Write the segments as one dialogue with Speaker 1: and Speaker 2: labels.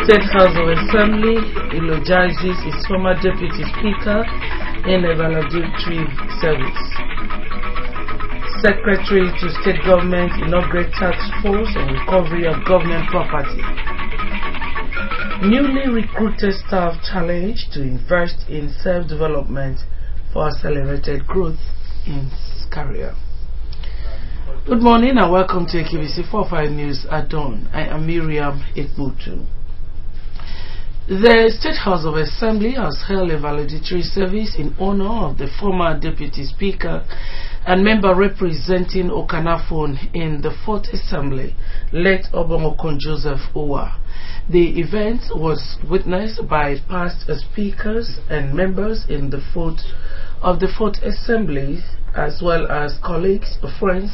Speaker 1: State House of Assembly eulogizes its former Deputy Speaker in a valedictory service. Secretary to State Government inaugurates task force on recovery of government property. Newly recruited staff challenged to invest in self-development for accelerated growth in career. Good morning and welcome to KBC 45 News at dawn. I am Miriam Ekmutu. The State House of Assembly has held a valedictory service in honor of the former Deputy Speaker and member representing Okanafon in the 4th Assembly, late Obongokon Joseph Owa. The event was witnessed by past speakers and members in the 4th Assembly, as well as colleagues, friends,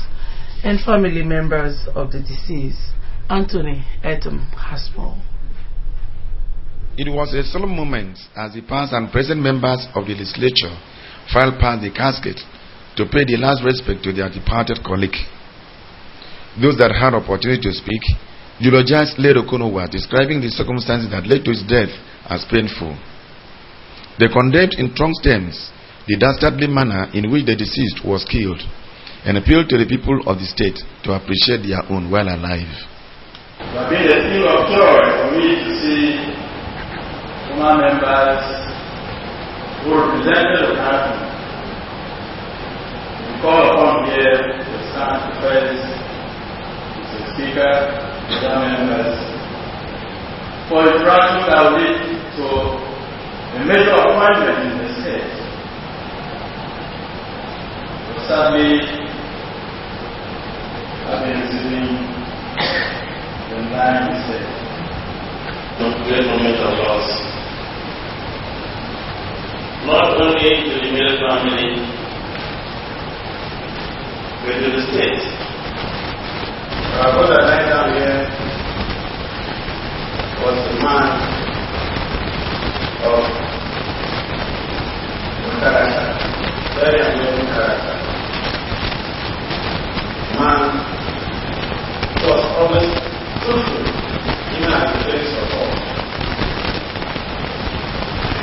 Speaker 1: and family members of the deceased. Anthony Etam has more.
Speaker 2: It was a solemn moment as the past and present members of the legislature filed past the casket to pay the last respect to their departed colleague. Those that had opportunity to speak eulogized Late Okonowa, describing the circumstances that led to his death as painful. They condemned in strong terms the dastardly manner in which the deceased was killed and appealed to the people of the state to appreciate their own while alive.
Speaker 3: It has been a thing of joy for me to see former members who represented the country. We call upon here to stand to praise the Speaker, the other members, for interactions that will lead to a major appointment in the state. But sadly, I've been receiving the 9 mistakes.
Speaker 4: A great moment of loss, not only to the immediate family, but to the state.
Speaker 3: Our brother right down here was a man of character, very amazing character. Man was always truthful, even at the face of all.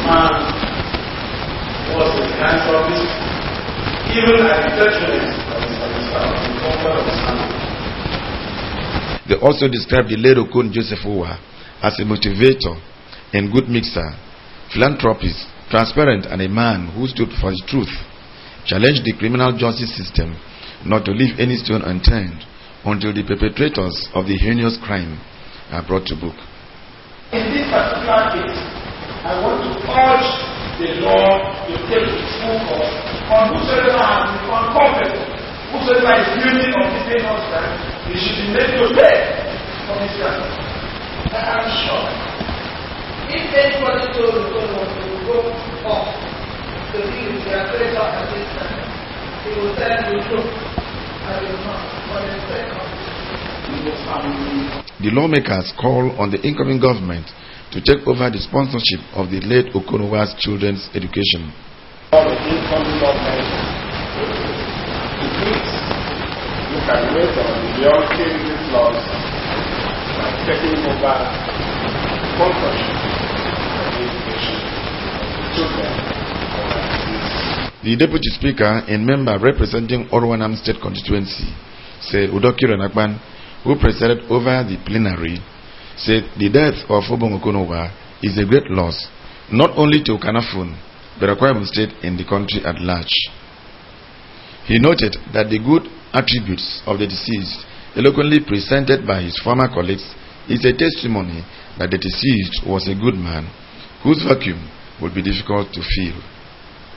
Speaker 3: Man was a philanthropist, even at the detriment of his family, the comfort of his family.
Speaker 2: They also described the late Okon Joseph Owa as a motivator and good mixer, philanthropist, transparent, and a man who stood for the truth, challenged the criminal justice system not to leave any stone unturned until the perpetrators of the heinous crime are brought to book.
Speaker 3: In this particular case, I want to urge the law to take its full course on whosoever has become competent, whosoever is guilty of this heinous crime, he should be made to pay for his crime. I am sure if anybody told the God was to go off to be with their creator at this time, he will tell you, look, I will not, for the sake of this family.
Speaker 2: The lawmakers call on the incoming government to take over the sponsorship of the late Okonowa's children's education.
Speaker 3: All the incoming government to please look at ways of beyond killing these laws by taking over sponsorship of the education of the children of our disease.
Speaker 2: The Deputy Speaker and member representing Orwanam State Constituency, said Udoki Renakban, who presided over the plenary, said the death of Obong Okonowa is a great loss, not only to Okanafon, but Akwa Ibom State and the country at large. He noted that the good attributes of the deceased, eloquently presented by his former colleagues, is a testimony that the deceased was a good man, whose vacuum would be difficult to fill.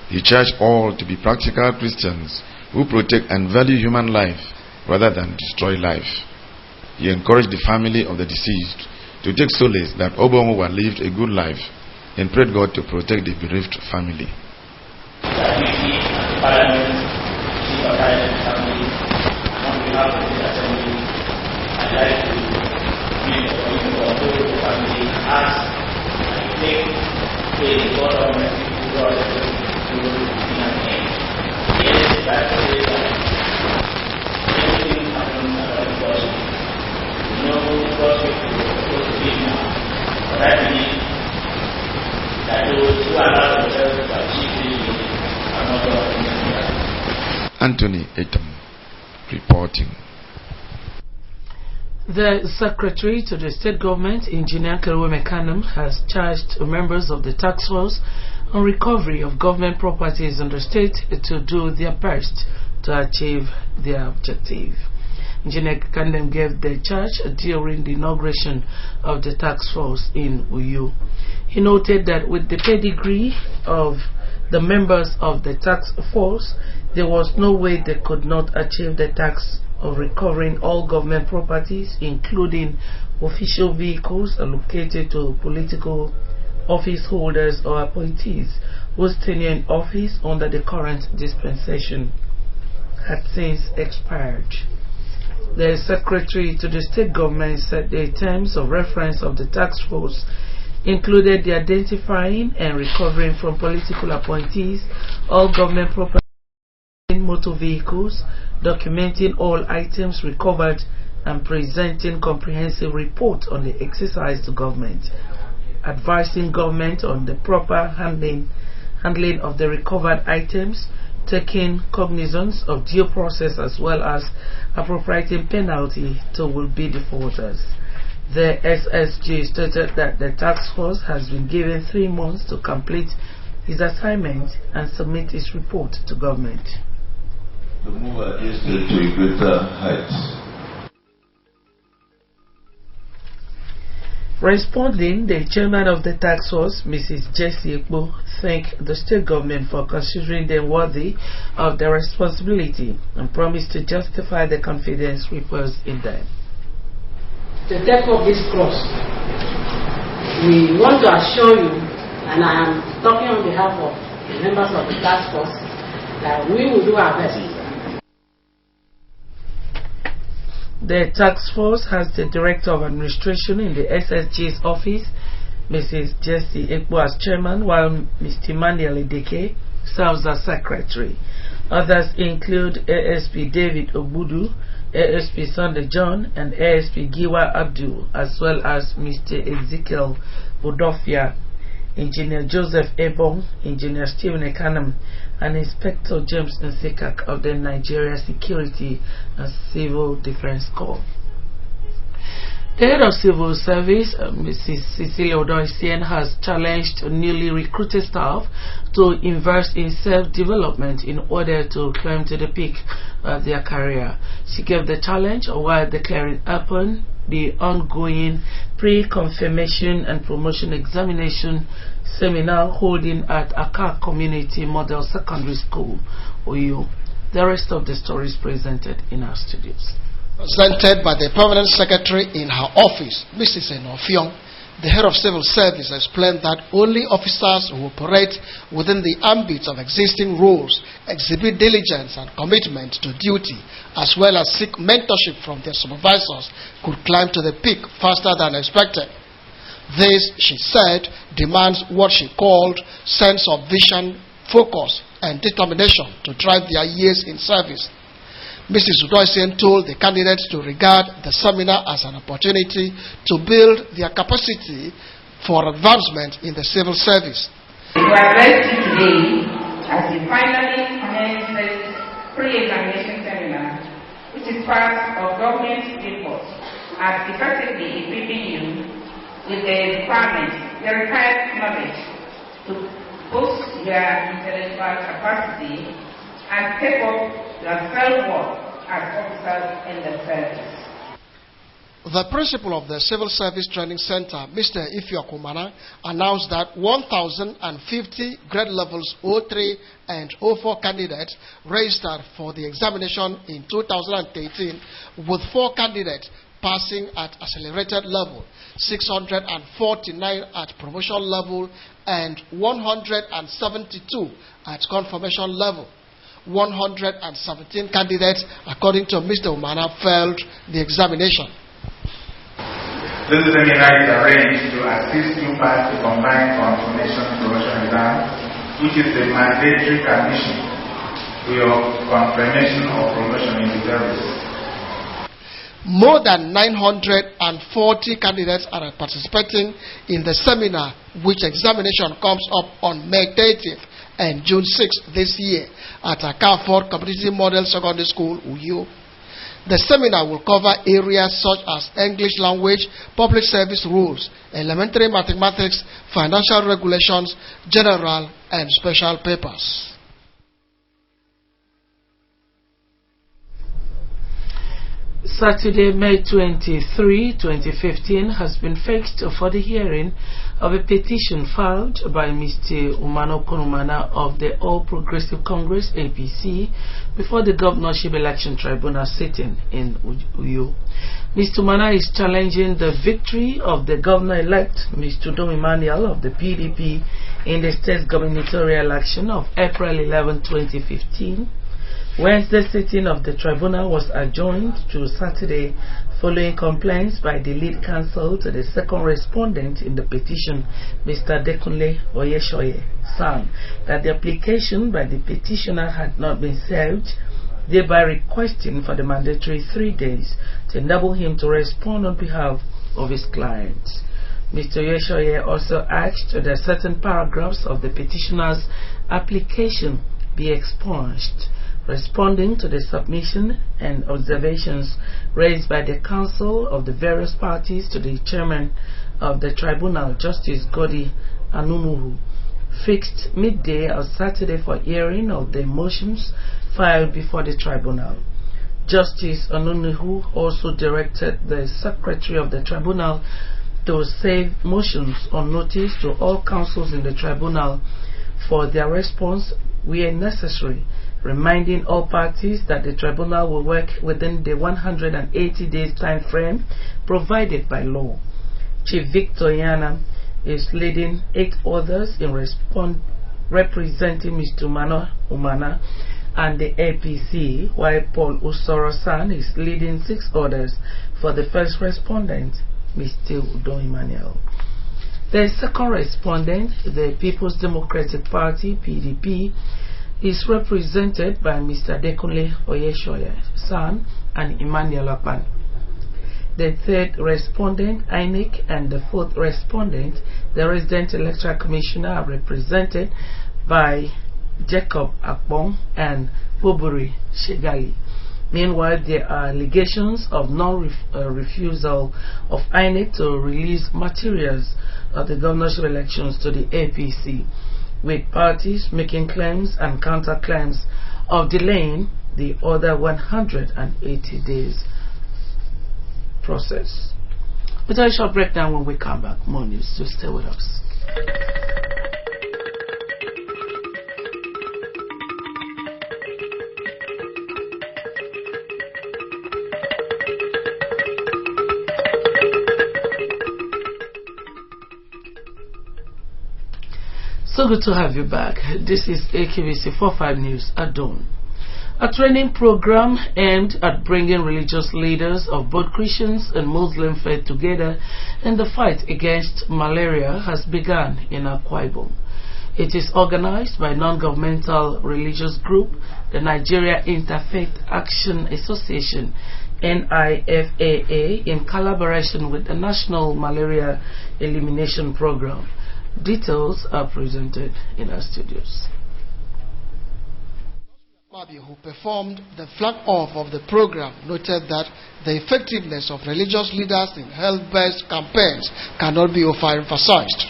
Speaker 2: He charged all to be practical Christians who protect and value human life rather than destroy life. He encouraged the family of the deceased to take solace that Obongowa lived a good life and prayed God to protect the bereaved family.
Speaker 4: But I believe that those who allow themselves to achieve this are not going to be.
Speaker 2: Anthony Etam reporting.
Speaker 1: The Secretary to the State Government, Engineer Keruwe Mekanum, has charged members of the task force on recovery of government properties in the state to do their best to achieve their objective. Engineer Kandem gave the charge during the inauguration of the task force in Uyo. He noted that with the pedigree of the members of the task force, there was no way they could not achieve the task of recovering all government properties, including official vehicles allocated to political office holders or appointees whose tenure in office under the current dispensation had since expired. The Secretary to the State Government said the terms of reference of the task force included the identifying and recovering from political appointees all government property, motor vehicles, documenting all items recovered, and presenting comprehensive report on the exercise to government, advising government on the proper handling of the recovered items, taking cognizance of due process as well as appropriating penalty to will-be defaulters. The SSG stated that the task force has been given 3 months to complete his assignment and submit its report to government.
Speaker 5: To move against it to a greater height.
Speaker 1: Responding, the chairman of the task force, Mrs. Jessie Ekpo, thanked the state government for considering them worthy of their responsibility and promised to justify the confidence reposed in them.
Speaker 6: To take up this cross, we want to assure you, and I am talking on behalf of the members of the task force, that we will do our best.
Speaker 1: The task force has the Director of Administration in the SSG's office, Mrs. Jessie Ekpo, as chairman, while Mr. Emmanuel Ideke serves as secretary. Others include ASP David Obudu, ASP Sunday John, and ASP Giwa Abdul, as well as Mr. Ezekiel Bodofia, Engineer Joseph Ebong, Engineer Stephen Ekanam, and Inspector James Nsekak of the Nigeria Security and Civil Defense Corps. The head of civil service, Mrs. Cecilia Odoisien, has challenged newly recruited staff to invest in self-development in order to climb to the peak of their career. She gave the challenge while declaring open the ongoing pre-confirmation and promotion examination seminar holding at Accra Community Model Secondary School, Uyo. The rest of the story is presented in our studios.
Speaker 7: Presented by the Permanent Secretary in her office, Mrs. Enofiong, the head of civil service explained that only officers who operate within the ambit of existing rules, exhibit diligence and commitment to duty, as well as seek mentorship from their supervisors, could climb to the peak faster than expected. This, she said, demands what she called sense of vision, focus, and determination to drive their years in service. Mrs. Udoisien told the candidates to regard the seminar as an opportunity to build their capacity for advancement in the civil service.
Speaker 8: We are blessed today as we finally commence this pre-examination seminar, which is part of government's effort at effectively equipping you with the required knowledge to boost your intellectual capacity and step up your self-worth as officers in the service.
Speaker 7: The principal of the Civil Service Training Center, Mr. Ifyo Kumana, announced that 1,050 grade levels 03 and 04 candidates registered for the examination in 2013, with 4 candidates passing at accelerated level, 649 at promotion level, and 172 at confirmation level. 117 candidates, according to Mr. Umana, failed the examination.
Speaker 3: This seminar is arranged to assist you pass the combined confirmation promotion exam, which is a mandatory condition to your confirmation or promotion in the service.
Speaker 7: More than 940 candidates are participating in the seminar, which examination comes up on May 30th and June 6th this year at Akaford Community Model Secondary School, Uyo. The seminar will cover areas such as English language, public service rules, elementary mathematics, financial regulations, general and special papers.
Speaker 1: Saturday, May 23, 2015 has been fixed for the hearing of a petition filed by Mr. Umano Konumana of the All Progressive Congress APC before the Governorship Election Tribunal sitting in Uyo. Mr. Umana is challenging the victory of the Governor-elect, Mr. Udom Emmanuel of the PDP in the state gubernatorial election of April 11, 2015. Wednesday sitting of the tribunal was adjourned to Saturday following complaints by the lead counsel to the second respondent in the petition, Mr. Dekunle Oyeshoye, San, that the application by the petitioner had not been served, thereby requesting for the mandatory 3 days to enable him to respond on behalf of his clients. Mr. Oyeshoye also asked that certain paragraphs of the petitioner's application be expunged. Responding to the submission and observations raised by the counsel of the various parties to the chairman of the tribunal, Justice Godi Anumuhu, fixed midday on Saturday for hearing of the motions filed before the tribunal. Justice Anumuhu also directed the secretary of the tribunal to save motions on notice to all counsels in the tribunal for their response where necessary, reminding all parties that the tribunal will work within the 180 days time frame provided by law. Chief Victor Yana is leading 8 others in representing Mr. Umana and the APC, while Paul Usoro-san is leading 6 others for the first respondent, Mr. Udom Emmanuel. The second respondent, the People's Democratic Party, PDP, is represented by Mr. Dekunle Oyeshoye, San, and Emmanuel Akpan. The third respondent, INEC, and the fourth respondent, the Resident Electoral Commissioner, are represented by Jacob Akpong and Boburi Shegali. Meanwhile, there are allegations of non-refusal of INEC to release materials of the governorship elections to the APC, with parties making claims and counterclaims of delaying the other 180 days process. We'll take a short breakdown when we come back. More news, so stay with us. So good to have you back. This is AKBC 45 News at dawn. A training program aimed at bringing religious leaders of both Christians and Muslim faith together in the fight against malaria has begun in Akwa Ibom. It is organized by non-governmental religious group, the Nigeria Interfaith Action Association, NIFAA, in collaboration with the National Malaria Elimination Program. Details are presented in our studios.
Speaker 7: Who performed the flag off of the program noted that the effectiveness of religious leaders in health-based campaigns cannot be overemphasized.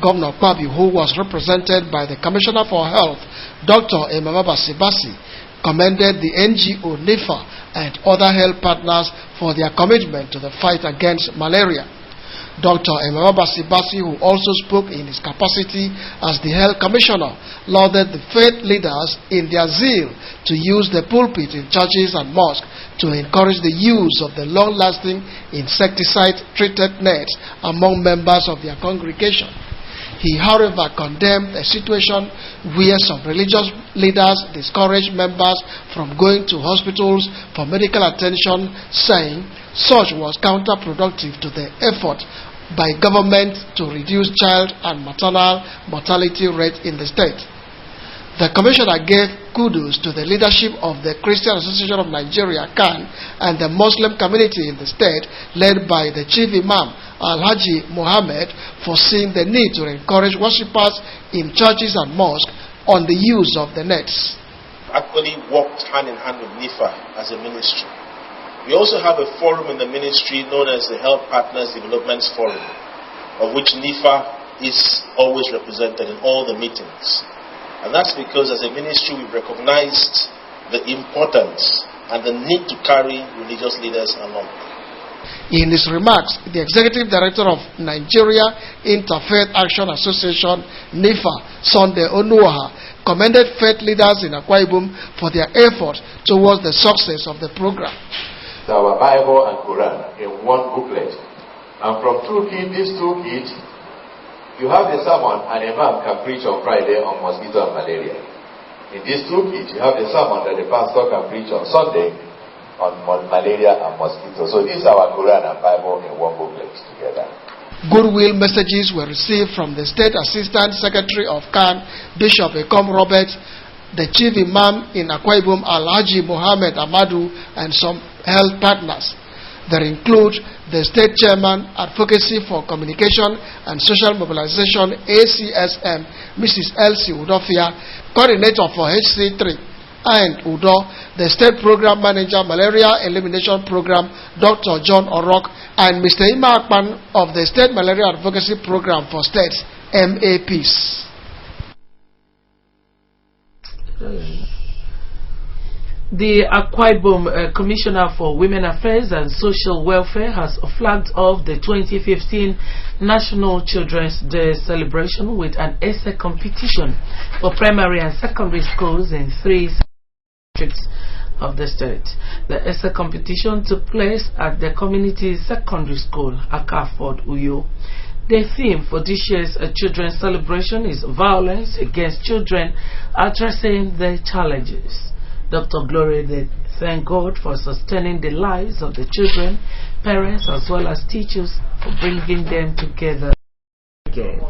Speaker 7: Governor Kwabi, who was represented by the Commissioner for Health, Dr. Emama Basibasi, commended the NGO NIFA and other health partners for their commitment to the fight against malaria. Dr. Emama Basibasi, who also spoke in his capacity as the Health Commissioner, lauded the faith leaders in their zeal to use the pulpit in churches and mosques to encourage the use of the long-lasting insecticide-treated nets among members of their congregation. He, however, condemned a situation where some religious leaders discouraged members from going to hospitals for medical attention, saying such was counterproductive to the effort by government to reduce child and maternal mortality rate in the state. The commissioner gave kudos to the leadership of the Christian Association of Nigeria, CAN, and the Muslim community in the state, led by the chief imam, Alhaji Mohammed, for seeing the need to encourage worshippers in churches and mosques on the use of the nets.
Speaker 9: Actually worked hand in hand with NIFA as a ministry. We also have a forum in the ministry known as the Health Partners Development Forum, of which NIFA is always represented in all the meetings. And that's because as a ministry we've recognized the importance and the need to carry religious leaders along.
Speaker 7: In his remarks, the Executive Director of Nigeria Interfaith Action Association, NIFA, Sunday Onuoha, commended faith leaders in Akwa Ibom for their effort towards the success of the program.
Speaker 10: Our Bible and Quran in one booklet. And from this toolkit, you have the sermon and a man can preach on Friday on mosquito and malaria. In this toolkit, you have the sermon that the pastor can preach on Sunday on malaria and mosquito. So these are our Quran and Bible in one booklet together.
Speaker 7: Goodwill messages were received from the State Assistant Secretary of CAN, Bishop Ekom Robert, the Chief Imam in Akwa Ibom, Alhaji Mohammed Amadu, and some health partners. There include the State Chairman, Advocacy for Communication and Social Mobilization, ACSM, Mrs. Elsie Udofia, Coordinator for HC3, and UDO, the State Program Manager, Malaria Elimination Program, Dr. John Orok, and Mr. Ima Akpan of the State Malaria Advocacy Program for States, MAPs.
Speaker 1: The Akwa Ibom Commissioner for Women Affairs and Social Welfare has flagged off the 2015 National Children's Day celebration with an essay competition for primary and secondary schools in 3 districts of the state. The essay competition took place at the community secondary school, Akaford, Uyo. The theme for this year's children's celebration is violence against children, addressing the challenges. Dr. Gloria thanked God for sustaining the lives of the children, parents, as well as teachers for bringing them together again.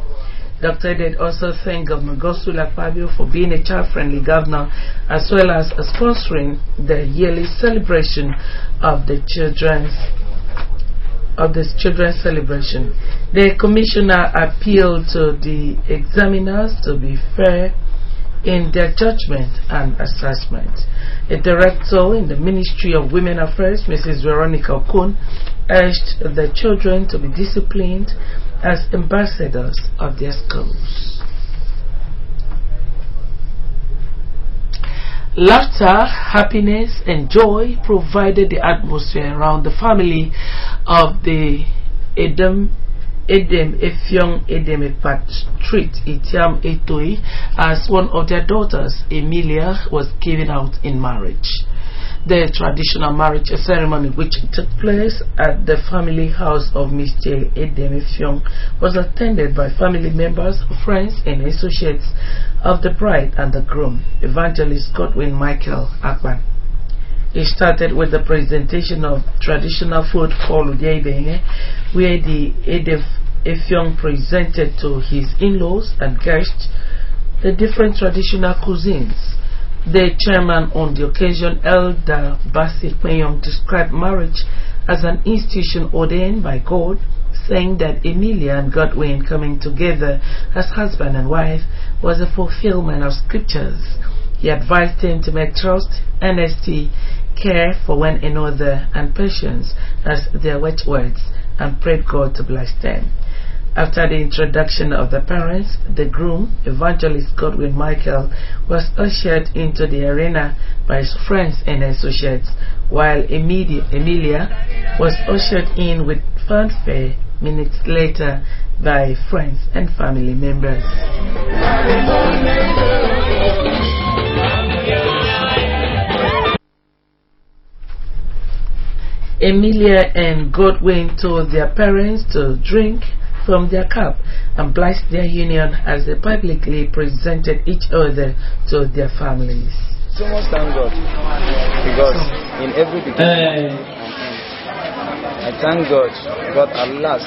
Speaker 1: Dr. Ed also thanked Governor Godswill Akpabio for being a child-friendly governor, as well as sponsoring the yearly celebration of the children's celebration. The commissioner appealed to the examiners to be fair in their judgment and assessment. A director in the Ministry of Women Affairs, Mrs. Veronica Okun, urged the children to be disciplined as ambassadors of their schools. Laughter, happiness, and joy provided the atmosphere around the family of the Edem Effiong Edemepat Street, Itiam Etoi, as one of their daughters, Emilia, was given out in marriage. The traditional marriage ceremony, which took place at the family house of Mr. Edem Effiong, was attended by family members, friends, and associates of the bride and the groom, Evangelist Godwin Michael Akpan. It started with the presentation of traditional food called Udiaibenge, where the Edem Effiong presented to his in-laws and guests the different traditional cuisines. The chairman on the occasion, Elder Basi Kwenyong, described marriage as an institution ordained by God, saying that Emilia and Godwin coming together as husband and wife was a fulfillment of scriptures. He advised him to make trust, honesty, care for one another, and patience as their watchwords, and prayed God to bless them. After the introduction of the parents, the groom, Evangelist Godwin Michael, was ushered into the arena by his friends and associates, while Emilia was ushered in with fanfare minutes later by friends and family members. Emilia and Godwin told their parents to drink from their cup and blessed their union as they publicly presented each other to their families.
Speaker 11: So much thank God, because in every beginning I thank God, but at last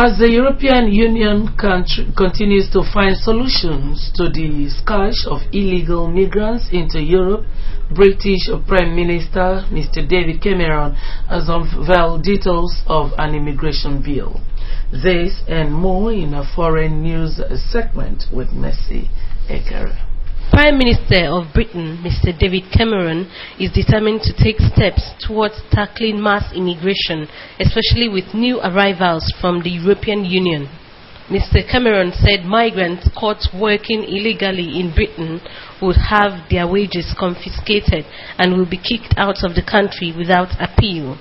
Speaker 1: As the European Union continues to find solutions to the scourge of illegal migrants into Europe, British Prime Minister Mr. David Cameron has unveiled details of an immigration bill. This and more in a foreign news segment with Mercy Ekere.
Speaker 12: Prime Minister of Britain, Mr. David Cameron, is determined to take steps towards tackling mass immigration, especially with new arrivals from the European Union. Mr. Cameron said migrants caught working illegally in Britain would have their wages confiscated and will be kicked out of the country without appeal.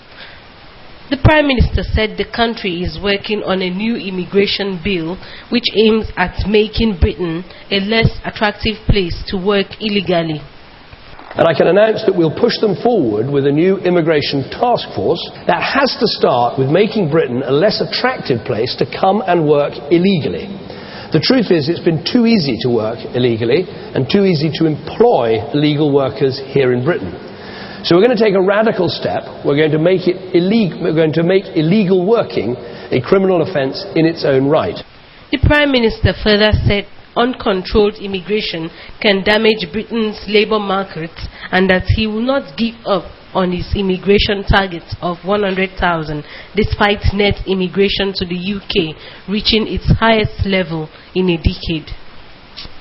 Speaker 12: The Prime Minister said the country is working on a new immigration bill which aims at making Britain a less attractive place to work illegally.
Speaker 13: And I can announce that we'll push them forward with a new immigration task force that has to start with making Britain a less attractive place to come and work illegally. The truth is, it's been too easy to work illegally and too easy to employ illegal workers here in Britain. So we're going to take a radical step. We're going to make illegal working a criminal offence in its own right.
Speaker 12: The Prime Minister further said uncontrolled immigration can damage Britain's labour market and that he will not give up on his immigration targets of 100,000 despite net immigration to the UK reaching its highest level in a decade.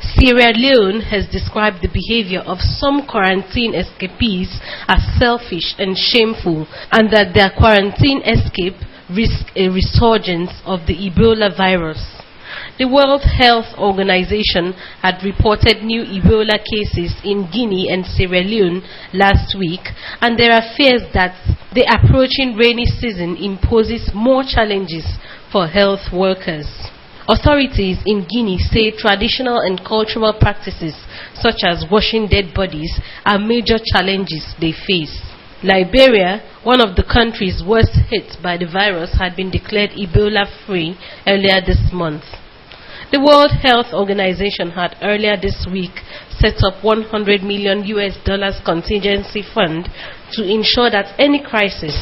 Speaker 12: Sierra Leone has described the behavior of some quarantine escapees as selfish and shameful, and that their quarantine escape risks a resurgence of the Ebola virus. The World Health Organization had reported new Ebola cases in Guinea and Sierra Leone last week, and there are fears that the approaching rainy season imposes more challenges for health workers. Authorities in Guinea say traditional and cultural practices such as washing dead bodies are major challenges they face. Liberia, one of the countries worst hit by the virus, had been declared Ebola-free earlier this month. The World Health Organization had earlier this week set up $100 million contingency fund to ensure that any crisis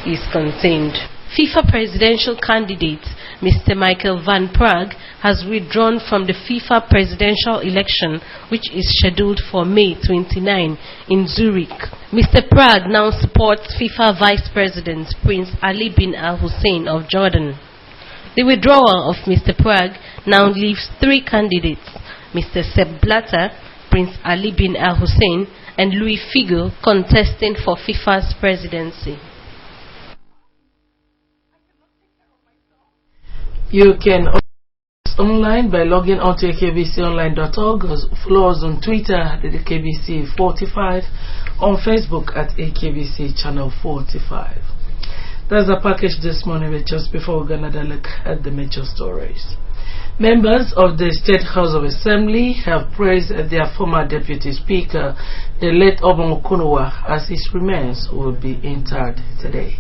Speaker 12: is contained. FIFA presidential candidate Mr. Michael Van Praag has withdrawn from the FIFA presidential election, which is scheduled for May 29 in Zurich. Mr. Praag now supports FIFA Vice President Prince Ali bin Al Hussein of Jordan. The withdrawal of Mr. Praag now leaves three candidates: Mr. Sepp Blatter, Prince Ali bin Al Hussein, and Louis Figo, contesting for FIFA's presidency.
Speaker 1: You can online by logging on to akbconline.org, follow us on Twitter at AKBC45, on Facebook at AKBC Channel 45. That's the package this morning, but just before we're going to look at the major stories. Members of the State House of Assembly have praised their former Deputy Speaker, the late Obon Okonowa, as his remains will be interred today.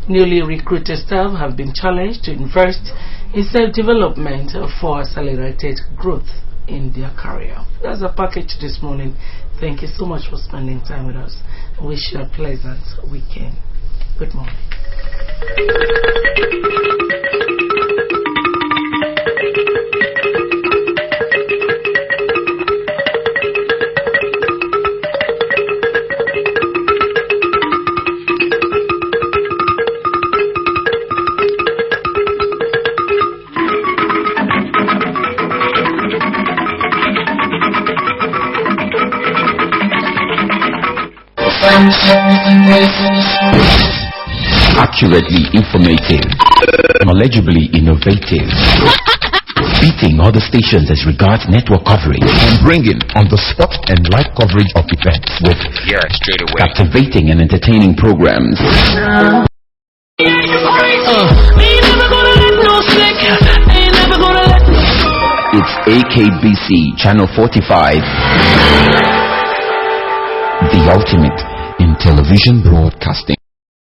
Speaker 1: Newly recruited staff have been challenged to invest in self-development for accelerated growth in their career. That's the package this morning. Thank you so much for spending time with us. I wish you a pleasant weekend. Good morning.
Speaker 14: Accurately informative, knowledgeably innovative, beating other stations as regards network coverage, and bringing on the spot and live coverage of events with straight away captivating and entertaining programs. It's AKBC Channel 45, the ultimate in television broadcasting.